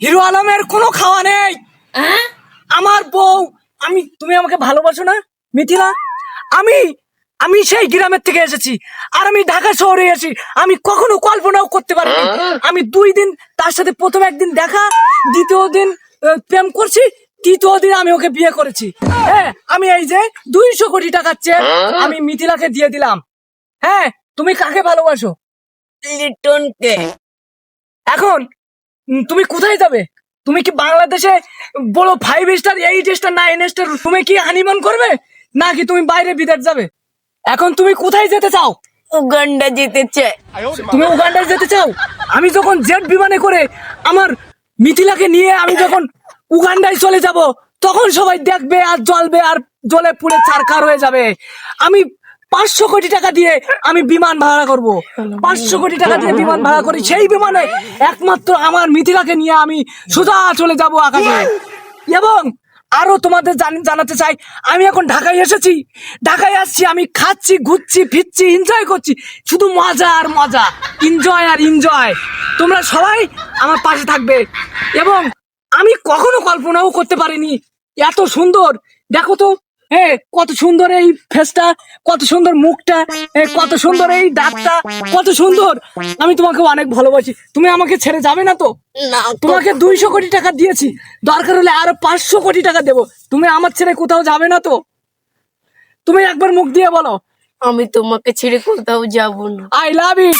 Hero আলমের কোনো খাওয়া নেই। আমার বউ, তুমি আমাকে ভালোবাসো না মিথিলা? আমি আমি সেই গ্রামের থেকে এসেছি, আর আমি ঢাকা শহরে এসেছি। আমি কখনো কল্পনাও করতে পারিনি। আমি 2 দিন তার সাথে প্রথম একদিন দেখা, দ্বিতীয় দিন প্রেম করছি, তৃতীয় দিন আমি ওকে বিয়ে করেছি। হ্যাঁ, আমি এই যে 200 কোটি টাকার চেক আমি মিথিলাকে দিয়ে দিলাম। হ্যাঁ, তুমি কাকে ভালোবাসো? লিটনকে। এখন তুমি কোথায় যাবে? তুমি কি বাংলাদেশে বড় 5 স্টার 8 স্টার 9 স্টার রুমে কি হানিমুন করবে, নাকি তুমি বাইরে বিদেশ যাবে? এখন তুমি কোথায় যেতে চাও? উগান্ডা যেতে চায়। তুমি উগান্ডায় যেতে চাও? আমি যখন জেট বিমানে করে আমার মিথিলাকে নিয়ে আমি যখন উগান্ডায় চলে যাব, তখন সবাই দেখবে আর জ্বলবে আর জ্বলে পুড়ে ছারখার হয়ে যাবে। আমি 500 কোটি টাকা দিয়ে আমি বিমান ভাড়া করব। 500 কোটি টাকা দিয়ে বিমান ভাড়া করি, সেই বিমানে একমাত্র আমার মিথিলাকে নিয়ে আমি সোজা চলে যাব আকাশে। এবং আরো তোমাদের জানাতে চাই, আমি এখন ঢাকায় এসেছি, ঢাকায় আসছি, আমি খাচ্ছি, ঘুরছি, ফিরছি, এনজয় করছি, শুধু মজা আর মজা, এনজয় আর এনজয়। তোমরা সবাই আমার পাশে থাকবে। এবং আমি কখনো কল্পনাও করতে পারিনি এত সুন্দর। দেখো তো, কত সুন্দর এই ফেসটা, কত সুন্দর মুখটা, কত সুন্দর এই দাঁতটা, কত সুন্দর। আমি তোমাকে অনেক ভালোবাসি। তুমি আমাকে ছেড়ে যাবে না তো? না, তোমাকে 200 কোটি টাকা দিয়েছি, দরকার হলে আরো 500 কোটি টাকা দেবো। তুমি আমার ছেড়ে কোথাও যাবে না তো? তুমি একবার মুখ দিয়ে বলো, আমি তোমাকে ছেড়ে কোথাও যাব না। I love it.